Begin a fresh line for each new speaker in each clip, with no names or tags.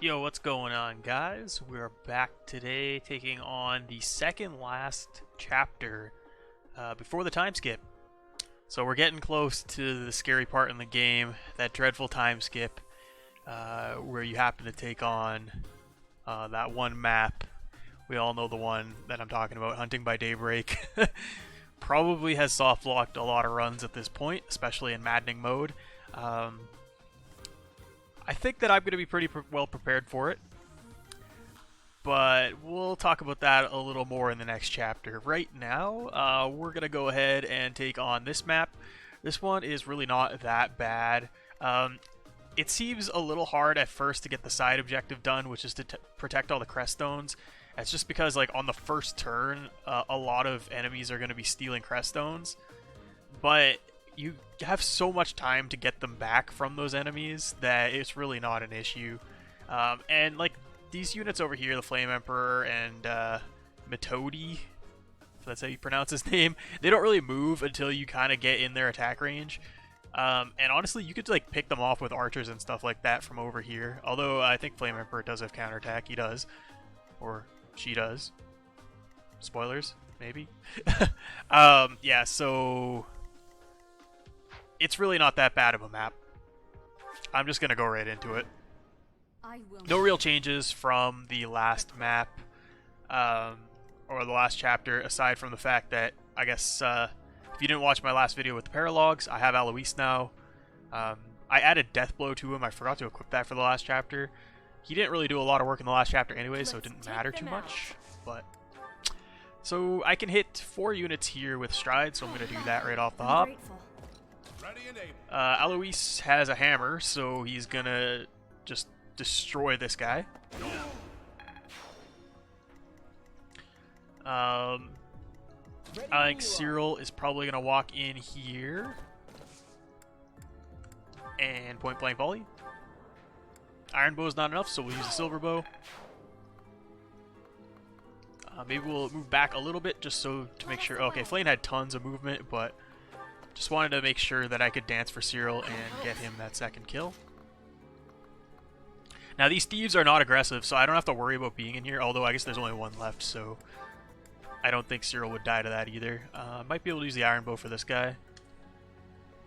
Yo, what's going on, guys? We're back today taking on the second last chapter before the time skip. So we're getting close to the scary part in the game, that dreadful time skip, where you happen to take on that one map. We all know the one that I'm talking about, Hunting by Daybreak. Probably has soft locked a lot of runs at this point, especially in Maddening mode. I think that I'm going to be pretty well prepared for it, but we'll talk about that a little more in the next chapter. Right now, we're going to go ahead and take on this map. This one is really not that bad. It seems a little hard at first to get the side objective done, which is to protect all the crest stones. That's just because, like, on the first turn, a lot of enemies are going to be stealing crest stones, but you have so much time to get them back from those enemies that it's really not an issue. And like these units over here, the Flame Emperor and Metodi, if that's how you pronounce his name, they don't really move until you kind of get in their attack range. And honestly, you could like pick them off with archers and stuff like that from over here. Although I think Flame Emperor does have counterattack. He does. Or she does. Spoilers, maybe. Yeah, so it's really not that bad of a map. I'm just going to go right into it. No real changes from the last map, or the last chapter, aside from the fact that, I guess, if you didn't watch my last video with the Paralogs, I have Alois now. I added Deathblow to him. I forgot to equip that for the last chapter. He didn't really do a lot of work in the last chapter anyway, so it didn't matter too much. But so I can hit 4 units here with Stride, so I'm going to do that right off the hop. Alois has a hammer, so he's gonna just destroy this guy. I think Cyril is probably gonna walk in here and point blank volley. Iron bow is not enough, so we'll use the silver bow. Maybe we'll move back a little bit just so to make sure. Okay, Flame had tons of movement, but just wanted to make sure that I could dance for Cyril and get him that second kill. Now these thieves are not aggressive, so I don't have to worry about being in here, although I guess there's only one left, so I don't think Cyril would die to that either. Might be able to use the iron bow for this guy.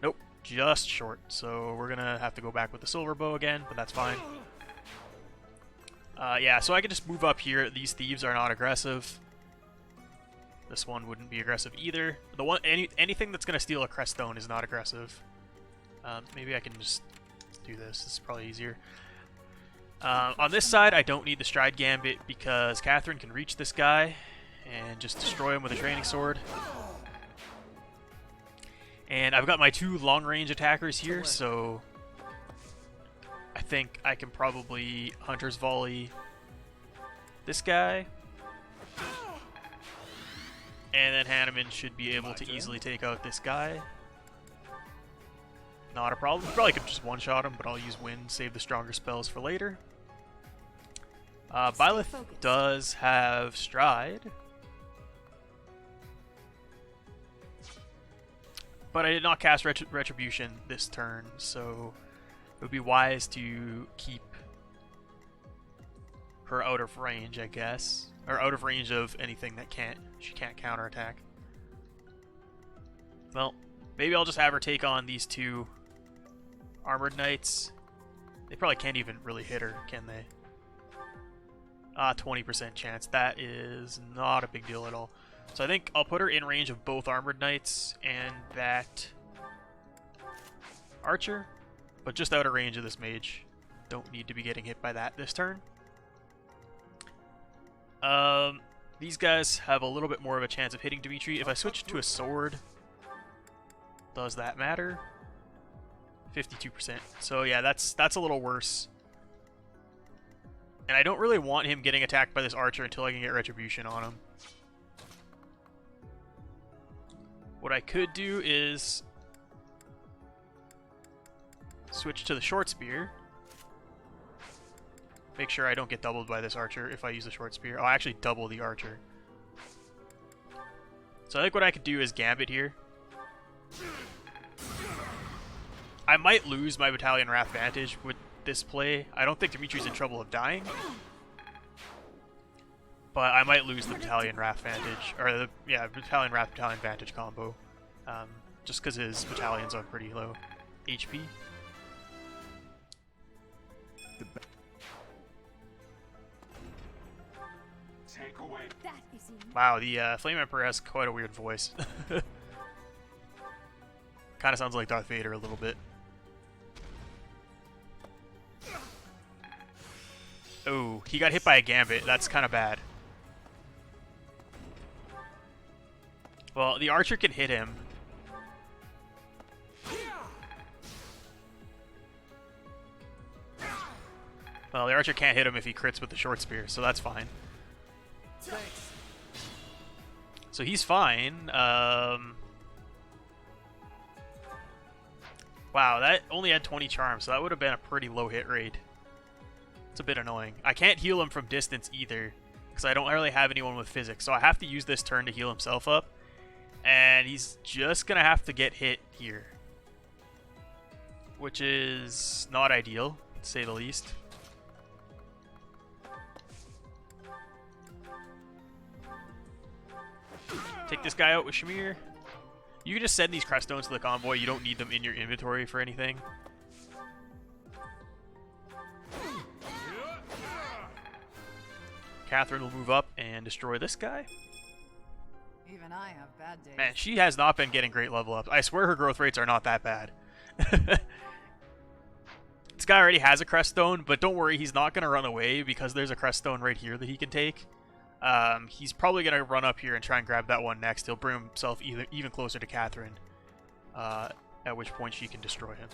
Nope, just short, so we're gonna have to go back with the silver bow again, but that's fine. Yeah, so I can just move up here. These thieves are not aggressive. This one wouldn't be aggressive either. The one, anything that's gonna steal a crest stone is not aggressive. Maybe I can just do this. This is probably easier. On this side, I don't need the Stride Gambit because Catherine can reach this guy and just destroy him with a training sword. And I've got my 2 long-range attackers here, so I think I can probably Hunter's Volley this guy. And then Hanneman should be able to easily take out this guy. Not a problem. Probably could just one-shot him, but I'll use Wind, save the stronger spells for later. Byleth does have Stride. But I did not cast Retribution this turn, so it would be wise to keep her out of range, I guess. Or out of range of anything that she can't counterattack. Well, maybe I'll just have her take on these 2 armored knights. They probably can't even really hit her, can they? 20% chance. That is not a big deal at all. So I think I'll put her in range of both armored knights and that archer, but just out of range of this mage. Don't need to be getting hit by that this turn. These guys have a little bit more of a chance of hitting Dimitri. If I switch to a sword, does that matter? 52%. So yeah, that's a little worse. And I don't really want him getting attacked by this archer until I can get Retribution on him. What I could do is switch to the short spear. Make sure I don't get doubled by this archer if I use the short spear. I'll actually double the archer. So I think what I could do is Gambit here. I might lose my Battalion Wrath Vantage, this play. I don't think Dimitri's in trouble of dying, but I might lose the Battalion Wrath Vantage, or the Battalion Wrath Battalion Vantage combo, just because his battalions are pretty low HP. Wow, the Flame Emperor has quite a weird voice. Kind of sounds like Darth Vader a little bit. Oh, he got hit by a Gambit. That's kind of bad. Well, the Archer can hit him. Well, the Archer can't hit him if he crits with the short spear, so that's fine.
Thanks.
So he's fine. Wow, that only had 20 charms, so that would have been a pretty low hit rate. It's a bit annoying. I can't heal him from distance either, because I don't really have anyone with physics, so I have to use this turn to heal himself up. And he's just going to have to get hit here, which is not ideal, to say the least. Take this guy out with Shamir. You can just send these crest stones to the convoy. You don't need them in your inventory for anything. Catherine will move up and destroy this guy.
Even I have bad days.
Man, she has not been getting great level ups. I swear her growth rates are not that bad. This guy already has a crest stone, but don't worry, he's not going to run away because there's a crest stone right here that he can take. He's probably going to run up here and try and grab that one next. He'll bring himself even closer to Catherine, at which point she can destroy him.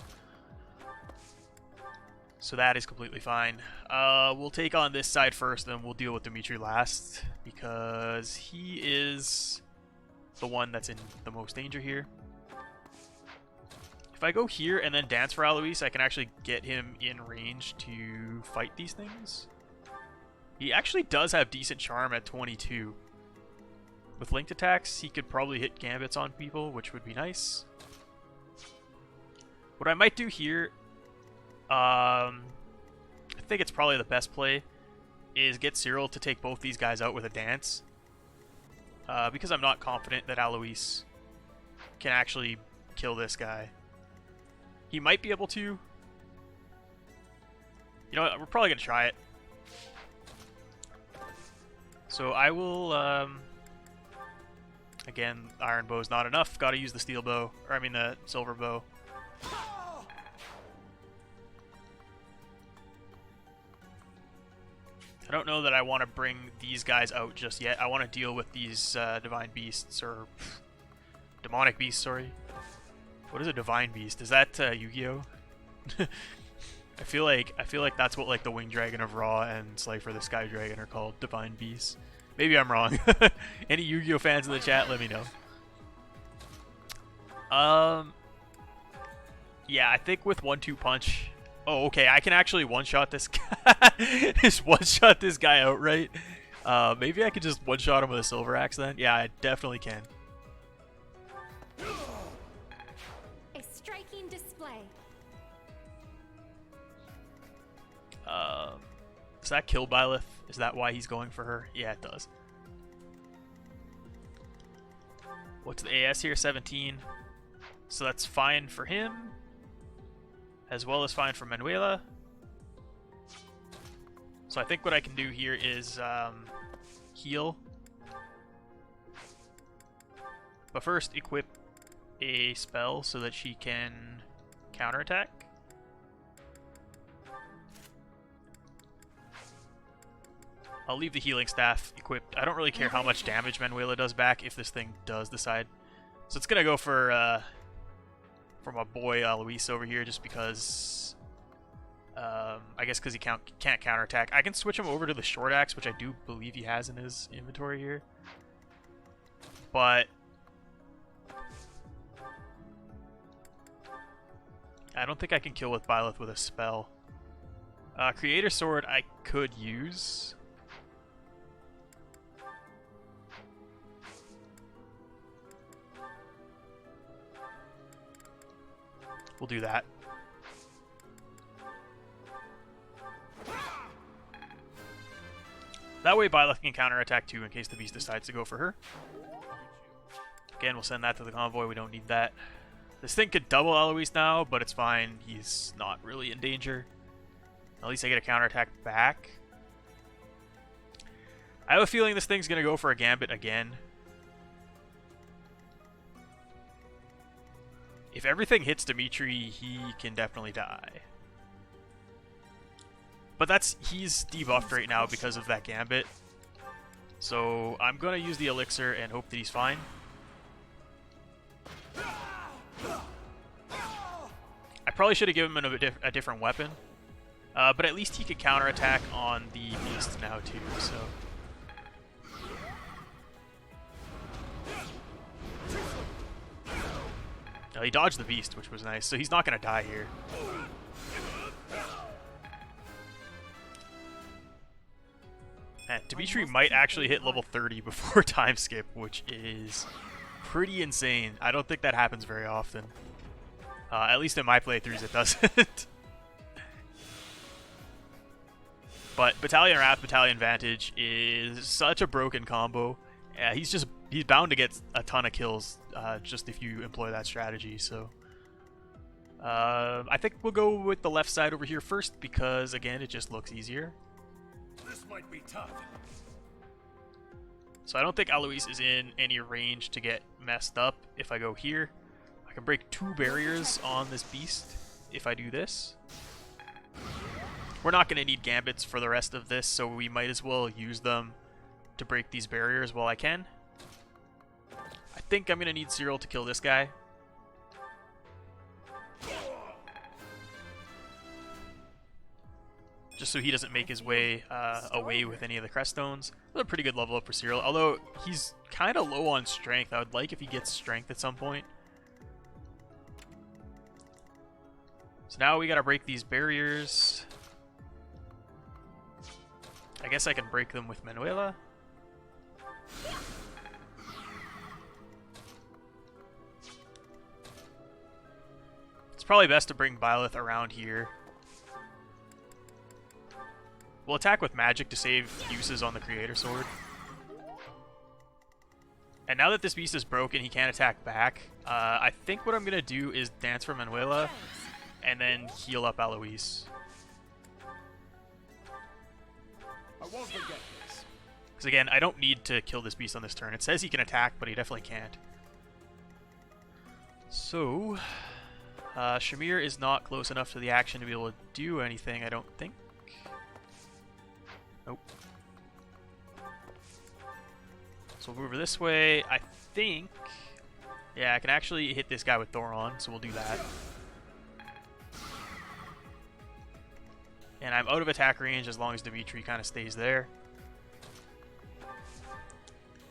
So that is completely fine. We'll take on this side first, then we'll deal with Dimitri last, because he is the one that's in the most danger here. If I go here and then dance for Alois, I can actually get him in range to fight these things. He actually does have decent charm at 22. With linked attacks, he could probably hit gambits on people, which would be nice. What I might do here, I think it's probably the best play, is get Cyril to take both these guys out with a dance. Because I'm not confident that Alois can actually kill this guy. He might be able to. You know what, we're probably going to try it. So I will, again, iron bow is not enough. Got to use the steel bow, or I mean the silver bow. I don't know that I want to bring these guys out just yet. I want to deal with these divine beasts, or demonic beasts, sorry. What is a divine beast? Is that Yu-Gi-Oh? I feel like that's what like the Winged Dragon of Ra and Slifer the Sky Dragon are called, divine beasts. Maybe I'm wrong. Any Yu-Gi-Oh fans in the chat, let me know. Yeah, I think with 1-2 punch. Oh, okay, I can actually one-shot this guy. Just one-shot this guy outright. Maybe I could just one-shot him with a silver axe then. Yeah, I definitely can.
A striking display.
Does that kill Byleth? Is that why he's going for her? Yeah, it does. What's the AS here? 17. So that's fine for him, as well as fine for Manuela. So I think what I can do here is heal. But first, equip a spell so that she can counterattack. I'll leave the healing staff equipped. I don't really care how much damage Manuela does back if this thing does decide. So it's gonna go for my boy Luis over here, just because I guess because he can't counterattack. I can switch him over to the short axe, which I do believe he has in his inventory here. But I don't think I can kill with Byleth with a spell. Creator Sword I could use. We'll do that. That way Byleth can counterattack too in case the beast decides to go for her. Again, we'll send that to the convoy. We don't need that. This thing could double Eloise now, but it's fine. He's not really in danger. At least I get a counterattack back. I have a feeling this thing's going to go for a gambit again. If everything hits Dimitri, he can definitely die. But he's debuffed right now because of that gambit. So I'm going to use the elixir and hope that he's fine. I probably should have given him a different weapon. But at least he could counterattack on the beast now too, so... No, he dodged the beast, which was nice, so he's not going to die here. Man, Dimitri might actually hit level 30 before time skip, which is pretty insane. I don't think that happens very often. At least in my playthroughs it doesn't. But Battalion Wrath, Battalion Vantage is such a broken combo. Yeah, he's bound to get a ton of kills just if you employ that strategy. So I think we'll go with the left side over here first because again it just looks easier.
This might be tough.
So I don't think Eloise is in any range to get messed up. If I go here, I can break 2 barriers on this beast if I do this. We're not going to need gambits for the rest of this, so we might as well use them to break these barriers while I can. I think I'm going to need Cyril to kill this guy. Just so he doesn't make his way away with any of the crest stones. That's a pretty good level up for Cyril, although he's kind of low on strength. I would like if he gets strength at some point. So now we got to break these barriers. I guess I can break them with Manuela. It's probably best to bring Byleth around here. We'll attack with magic to save uses on the Creator Sword. And now that this beast is broken, he can't attack back. I think what I'm going to do is dance for Manuela and then heal up Eloise.
I won't forget this.
Because again, I don't need to kill this beast on this turn. It says he can attack, but he definitely can't. So, Shamir is not close enough to the action to be able to do anything, I don't think. Nope. So we'll move over this way. I think... Yeah, I can actually hit this guy with Thoron, so we'll do that. And I'm out of attack range as long as Dimitri kind of stays there.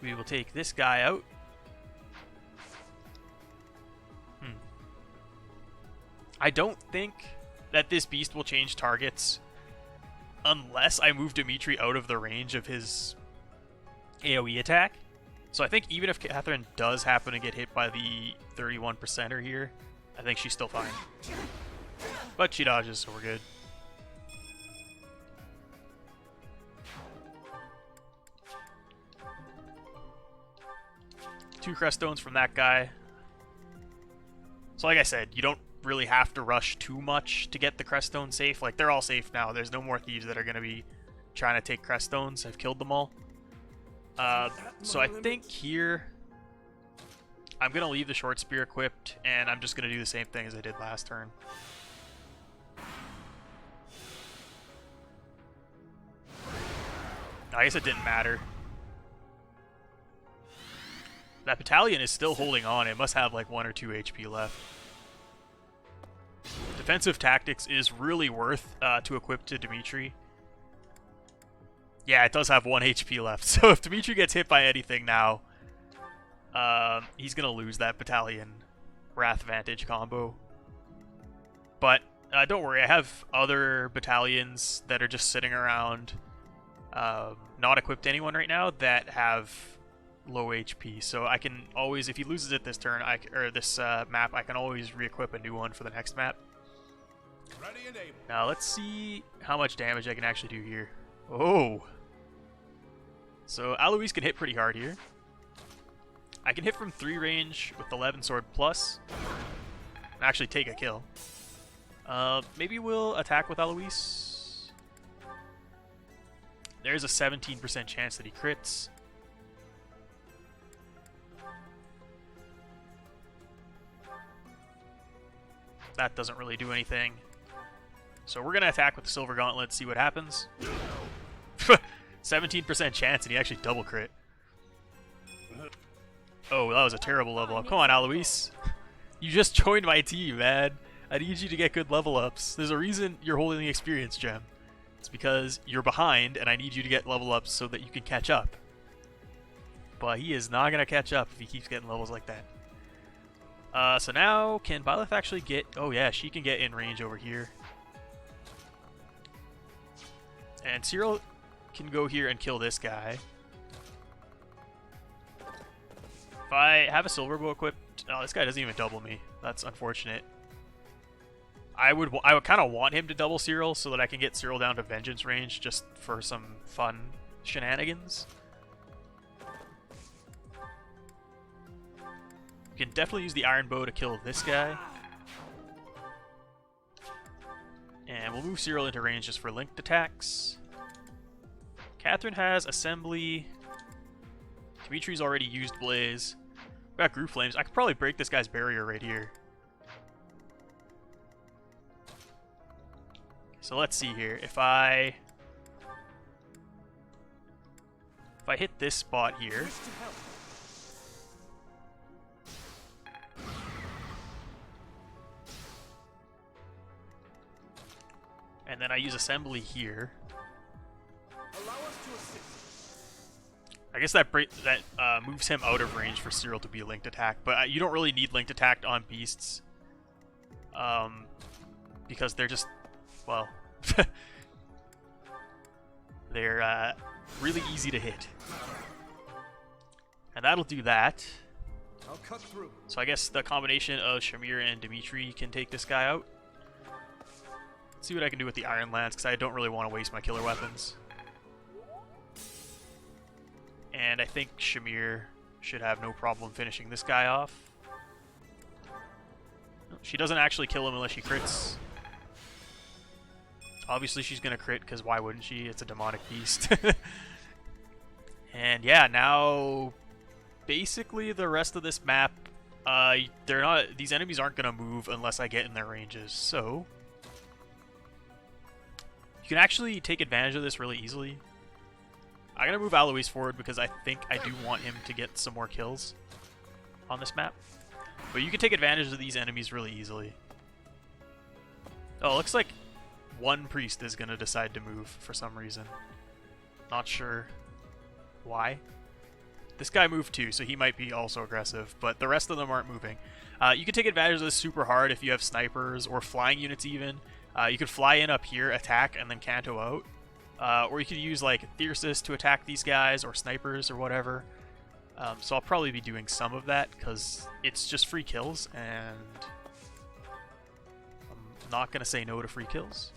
We will take this guy out. I don't think that this beast will change targets unless I move Dimitri out of the range of his AoE attack. So I think even if Catherine does happen to get hit by the 31%er here, I think she's still fine. But she dodges, so we're good. Two crest stones from that guy. So like I said, you don't really have to rush too much to get the crest stone safe. Like, they're all safe now. There's no more thieves that are going to be trying to take crest stones. I've killed them all. So I think here I'm going to leave the short spear equipped, and I'm just going to do the same thing as I did last turn. I guess it didn't matter. That battalion is still holding on. It must have like 1 or 2 HP left. Defensive tactics is really worth to equip to Dimitri. Yeah, it does have 1 HP left. So if Dimitri gets hit by anything now, he's going to lose that battalion Wrath Vantage combo. But don't worry, I have other battalions that are just sitting around, not equipped to anyone right now, that have low HP. So I can always, if he loses it this turn, or this map, I can always re-equip a new one for the next map.
Ready and able.
Now let's see how much damage I can actually do here. Oh! So Alois can hit pretty hard here. I can hit from 3 range with the 11 sword plus. And actually take a kill. Maybe we'll attack with Alois. There's a 17% chance that he crits. That doesn't really do anything. So we're going to attack with the Silver Gauntlet, see what happens. 17% chance, and he actually double crit. Oh, that was a terrible level up. Come on, Alois. You just joined my team, man. I need you to get good level ups. There's a reason you're holding the experience gem. It's because you're behind, and I need you to get level ups so that you can catch up. But he is not going to catch up if he keeps getting levels like that. So now, can Byleth actually get... Oh yeah, she can get in range over here. And Cyril can go here and kill this guy. If I have a silver bow equipped... Oh, this guy doesn't even double me. That's unfortunate. I would kind of want him to double Cyril so that I can get Cyril down to vengeance range just for some fun shenanigans. You can definitely use the iron bow to kill this guy. And we'll move Cyril into range just for linked attacks. Catherine has assembly. Dimitri's already used blaze. We've got group flames. I could probably break this guy's barrier right here. So let's see here. If I hit this spot here, and then I use assembly here, I guess that moves him out of range for Cyril to be a linked attack. But you don't really need linked attack on beasts, because they're just, well, they're really easy to hit. And that'll do that.
I'll cut through.
So I guess the combination of Shamir and Dimitri can take this guy out. Let's see what I can do with the Iron Lance, because I don't really want to waste my killer weapons. And I think Shamir should have no problem finishing this guy off. She doesn't actually kill him unless she crits. Obviously she's going to crit, because why wouldn't she? It's a demonic beast. And yeah, now basically the rest of this map, these enemies aren't going to move unless I get in their ranges. So you can actually take advantage of this really easily. I'm going to move Alois forward because I think I do want him to get some more kills on this map. But you can take advantage of these enemies really easily. Oh, it looks like one priest is going to decide to move for some reason. Not sure why. This guy moved too, so he might be also aggressive, but the rest of them aren't moving. You can take advantage of this super hard if you have snipers or flying units even. You could fly in up here, attack, and then canto out. Or you could use like Thyrsus to attack these guys, or snipers, or whatever. So I'll probably be doing some of that, because it's just free kills, and I'm not going to say no to free kills.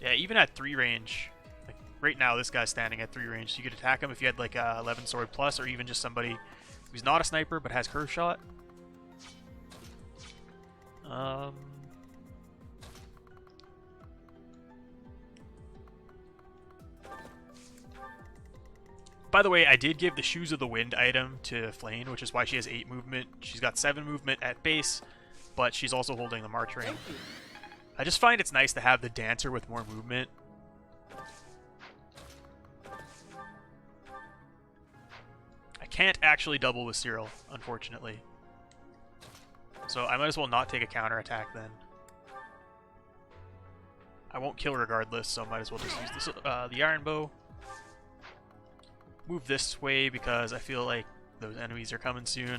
Yeah, even at 3 range, like right now this guy's standing at 3 range, so you could attack him if you had like 11 sword plus, or even just somebody who's not a sniper but has curve shot. By the way, I did give the Shoes of the Wind item to Flayn, which is why she has 8 movement. She's got 7 movement at base, but she's also holding the March Ring. I just find it's nice to have the Dancer with more movement. I can't actually double with Cyril, unfortunately. So I might as well not take a counterattack then. I won't kill regardless, so I might as well just use this, the Iron Bow. Move this way because I feel like those enemies are coming soon.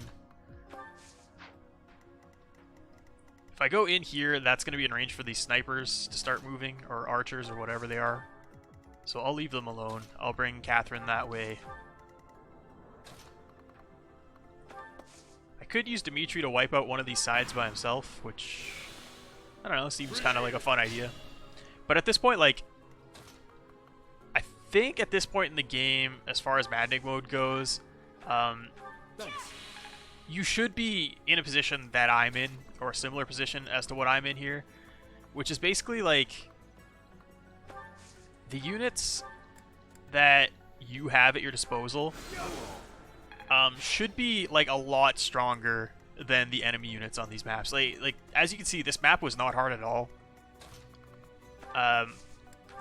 If I go in here, that's going to be in range for these snipers to start moving, or archers, or whatever they are. So I'll leave them alone. I'll bring Catherine that way. I could use Dimitri to wipe out one of these sides by himself, which, I don't know, seems kind of like a fun idea. But at this point, like, I think at this point in the game, as far as Maddening mode goes, you should be in a position that I'm in, or a similar position as to what I'm in here, which is basically like the units that you have at your disposal should be like a lot stronger than the enemy units on these maps. Like as you can see, this map was not hard at all.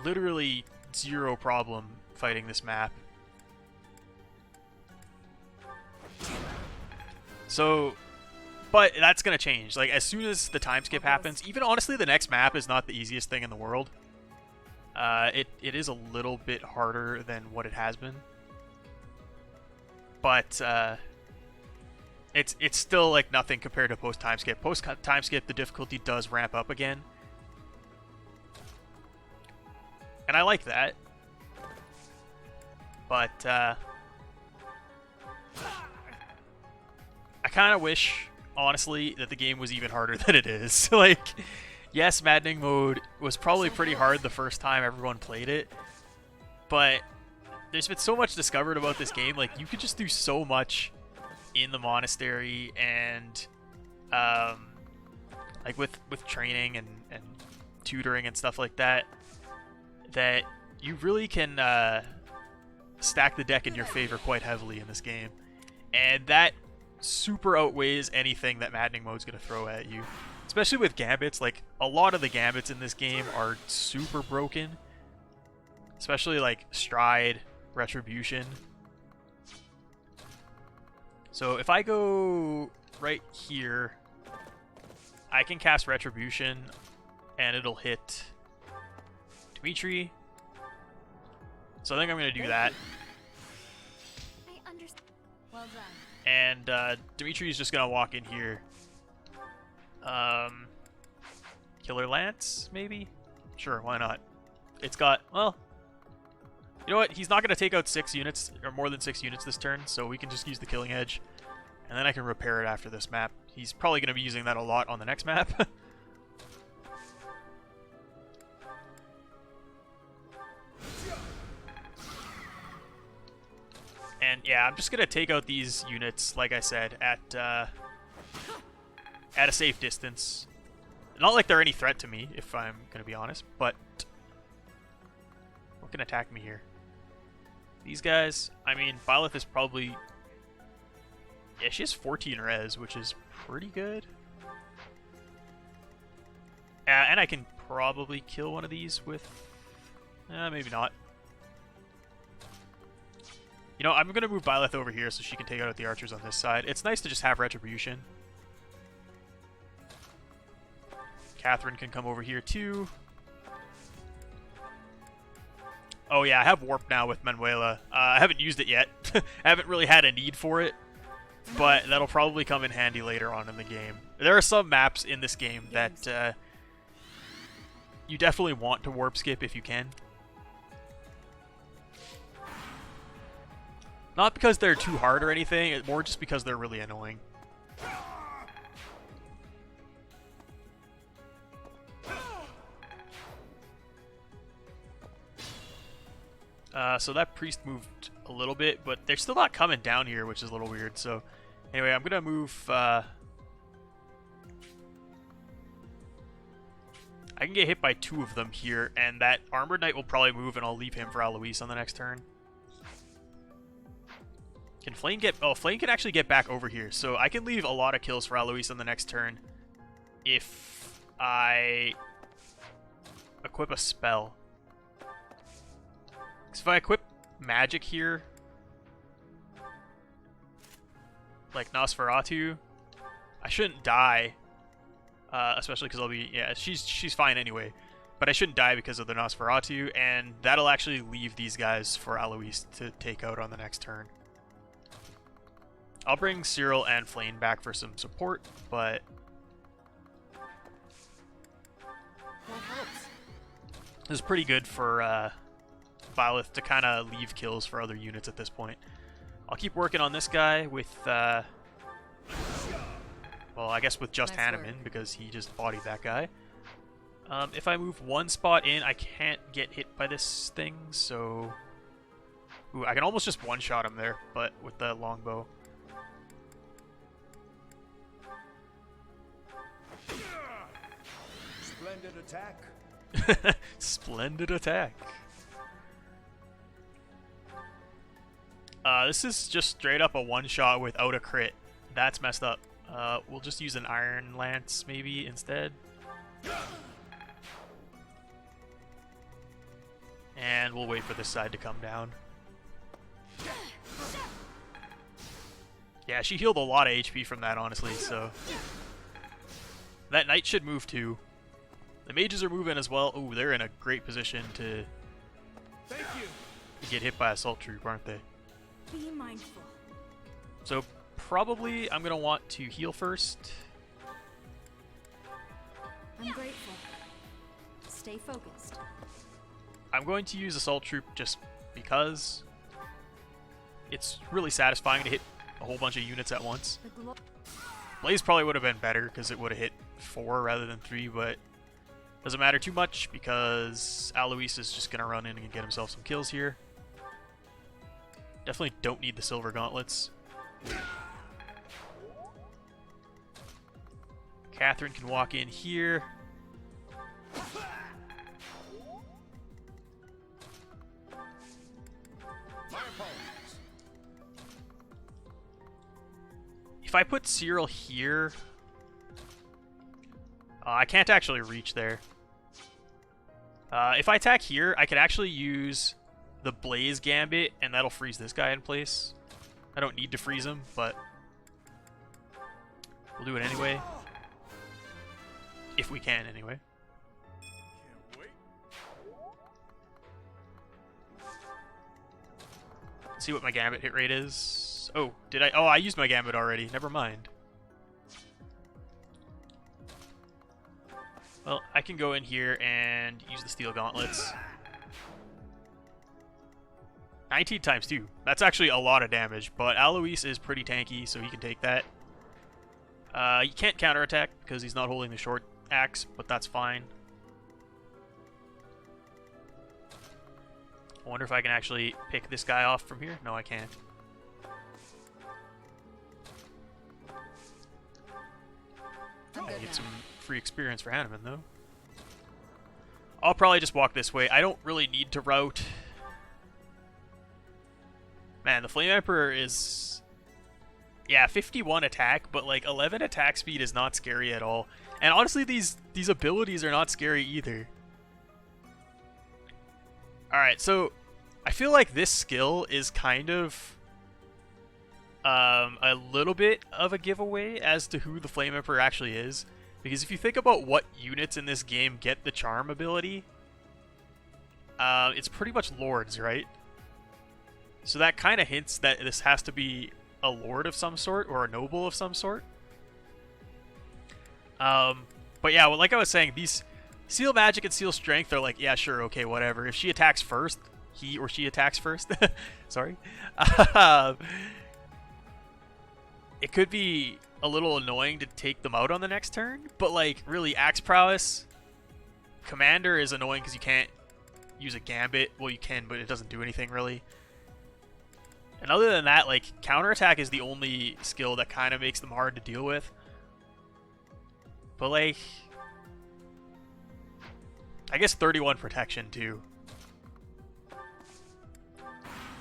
Literally zero problem fighting this map. So, but that's gonna change. Like as soon as the time skip happens, even honestly, the next map is not the easiest thing in the world. It is a little bit harder than what it has been, but it's still like nothing compared to post time skip. Post time skip, the difficulty does ramp up again, and I like that. But I kind of wish, honestly, that the game was even harder than it is. Like, yes, Maddening mode was probably pretty hard the first time everyone played it, but there's been so much discovered about this game. Like, you could just do so much in the monastery, and like with training and tutoring and stuff like that, that you really can stack the deck in your favor quite heavily in this game, and that super outweighs anything that Maddening mode's gonna throw at you. Especially with gambits. Like, a lot of the gambits in this game are super broken. Especially like Stride, Retribution. So if I go right here, I can cast Retribution and it'll hit Dimitri. So I think I'm going to do that.
I understand.
Well done.
And Dimitri is just going to walk in here. Killer Lance, maybe? Sure, why not? It's got, well, you know what? He's not going to take out 6 units, or more than 6 units this turn, so we can just use the Killing Edge. And then I can repair it after this map. He's probably going to be using that a lot on the next map. And yeah, I'm just going to take out these units, like I said, at a safe distance. Not like they're any threat to me, if I'm going to be honest, but what can attack me here? These guys, I mean, Byleth is probably... Yeah, she has 14 res, which is pretty good. And I can probably kill one of these with... maybe not. You know, I'm going to move Byleth over here so she can take out the archers on this side. It's nice to just have Retribution. Catherine can come over here too. Oh yeah, I have Warp now with Manuela. I haven't used it yet. I haven't really had a need for it, but that'll probably come in handy later on in the game. There are some maps in this game that you definitely want to Warp skip if you can. Not because they're too hard or anything, it's more just because they're really annoying. So that priest moved a little bit, but they're still not coming down here, which is a little weird. So anyway, I'm going to move... I can get hit by 2 of them here, and that Armored Knight will probably move, and I'll leave him for Alois on the next turn. Can Flame get... Oh, Flame can actually get back over here. So I can leave a lot of kills for Alois on the next turn if I equip a spell. So if I equip magic here, like Nosferatu, I shouldn't die. Especially because I'll be... Yeah, she's fine anyway. But I shouldn't die because of the Nosferatu, and that'll actually leave these guys for Alois to take out on the next turn. I'll bring Cyril and Flame back for some support, but... This is pretty good for Byleth to kind of leave kills for other units at this point. I'll keep working on this guy with... well, I guess with just Hanneman, because he just bodied that guy. If I move 1 spot in, I can't get hit by this thing, so... Ooh, I can almost just one-shot him there, but with the longbow.
Splendid attack.
Splendid attack. This is just straight up a one-shot without a crit. That's messed up. We'll just use an Iron Lance maybe instead. And we'll wait for this side to come down. Yeah, she healed a lot of HP from that, honestly, so... That knight should move too. The mages are moving as well. Ooh, they're in a great position to
Thank you.
get hit by Assault Troop, aren't they?
Be mindful.
So probably I'm going to want to heal first.
I'm grateful. Stay focused.
I'm going to use Assault Troop just because it's really satisfying to hit a whole bunch of units at once. Blaze probably would have been better because it would have hit 4 rather than 3, but doesn't matter too much because Alois is just going to run in and get himself some kills here. Definitely don't need the silver gauntlets. Catherine can walk in here.
My apologies.
If I put Cyril here... I can't actually reach there. If I attack here, I could actually use the Blaze Gambit, and that'll freeze this guy in place. I don't need to freeze him, but we'll do it anyway. If we can, anyway.
Can't wait.
Let's see what my Gambit hit rate is. Oh, did I? Oh, I used my Gambit already. Never mind. Well, I can go in here and use the Steel Gauntlets. 19 times 2. That's actually a lot of damage, but Alois is pretty tanky, so he can take that. You can't counterattack because he's not holding the short axe, but that's fine. I wonder if I can actually pick this guy off from here. No, I can't. Get some free experience for Hanneman, though. I'll probably just walk this way. I don't really need to route. Man, the Flame Emperor is... Yeah, 51 attack, but like 11 attack speed is not scary at all. And honestly, these abilities are not scary either. Alright, so I feel like this skill is kind of a little bit of a giveaway as to who the Flame Emperor actually is. Because if you think about what units in this game get the Charm ability, it's pretty much Lords, right? So that kind of hints that this has to be a Lord of some sort, or a Noble of some sort. But yeah, well, like I was saying, these Seal Magic and Seal Strength are like, yeah, sure, okay, whatever. If she attacks first, he or she attacks first, sorry, it could be a little annoying to take them out on the next turn, but like, really, Axe Prowess, Commander is annoying because you can't use a Gambit. Well, you can, but it doesn't do anything, really. And other than that, like, Counterattack is the only skill that kind of makes them hard to deal with. But, like, I guess 31 Protection, too.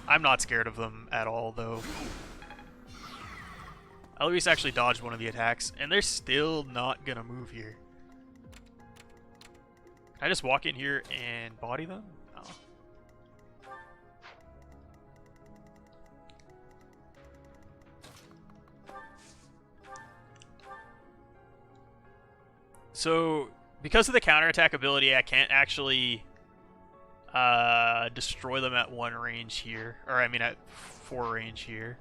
I'm not scared of them at all, though. Alois actually dodged one of the attacks, and they're still not gonna move here. Can I just walk in here and body them? Oh. So, because of the counterattack ability, I can't actually destroy them at 1 range here. Or, I mean, at 4 range here.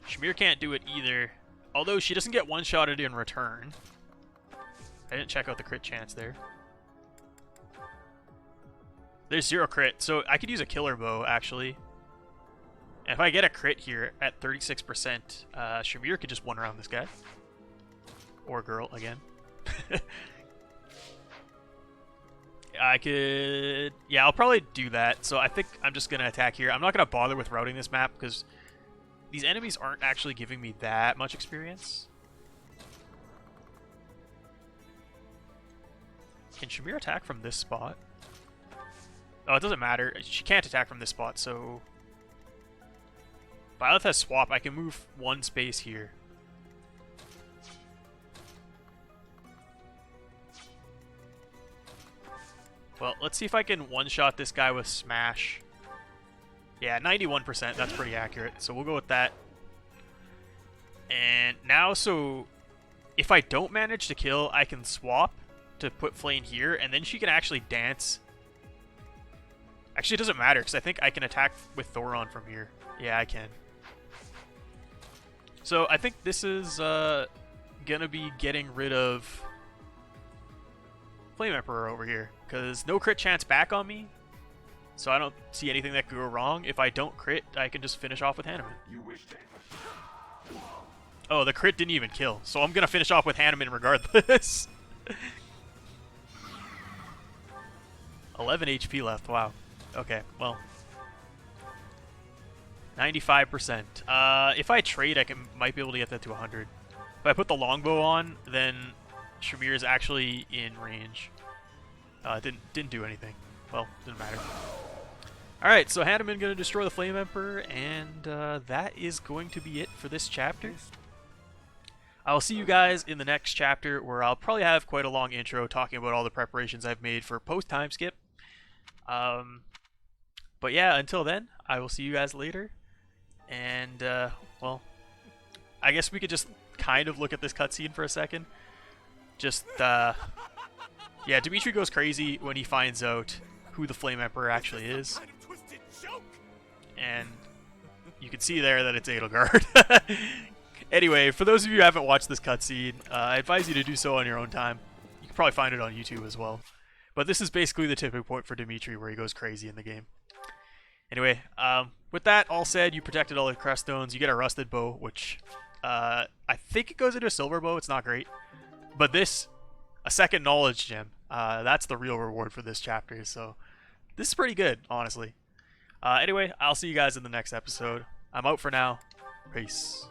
Shamir can't do it either. Although she doesn't get one-shotted in return. I didn't check out the crit chance there. There's 0 crit, so I could use a killer bow, actually. And if I get a crit here at 36%, Shamir could just one-round this guy. Or girl, again. I could... Yeah, I'll probably do that. So I think I'm just going to attack here. I'm not going to bother with routing this map because these enemies aren't actually giving me that much experience. Can Shamir attack from this spot? Oh, it doesn't matter. She can't attack from this spot, so... Violet has swap. I can move one space here. Well, let's see if I can one-shot this guy with Smash. Yeah, 91%. That's pretty accurate. So we'll go with that. And now, so if I don't manage to kill, I can swap to put Flame here, and then she can actually dance. Actually, it doesn't matter, because I think I can attack with Thoron from here. Yeah, I can. So I think this is gonna be getting rid of Flame Emperor over here, because no crit chance back on me, so I don't see anything that could go wrong. If I don't crit, I can just finish off with Hanneman. Oh, the crit didn't even kill, so I'm gonna finish off with Hanneman regardless. 11 HP left, wow. Okay, well. 95%. If I trade, I might be able to get that to 100. If I put the longbow on, then Shamir is actually in range. Didn't do anything. Well, didn't matter. Alright, so Hanneman gonna destroy the Flame Emperor, and that is going to be it for this chapter. I'll see you guys in the next chapter, where I'll probably have quite a long intro talking about all the preparations I've made for post-time skip. But yeah, until then, I will see you guys later. And, well, I guess we could just kind of look at this cutscene for a second. Just, yeah, Dimitri goes crazy when he finds out who the Flame Emperor actually is. And you can see there that it's Edelgard. Anyway, for those of you who haven't watched this cutscene, I advise you to do so on your own time. You can probably find it on YouTube as well. But this is basically the tipping point for Dimitri where he goes crazy in the game. Anyway, with that all said, you protected all the crest stones. You get a rusted bow, which I think it goes into a silver bow. It's not great. But this, a second knowledge gem, that's the real reward for this chapter. So this is pretty good, honestly. Anyway, I'll see you guys in the next episode. I'm out for now. Peace.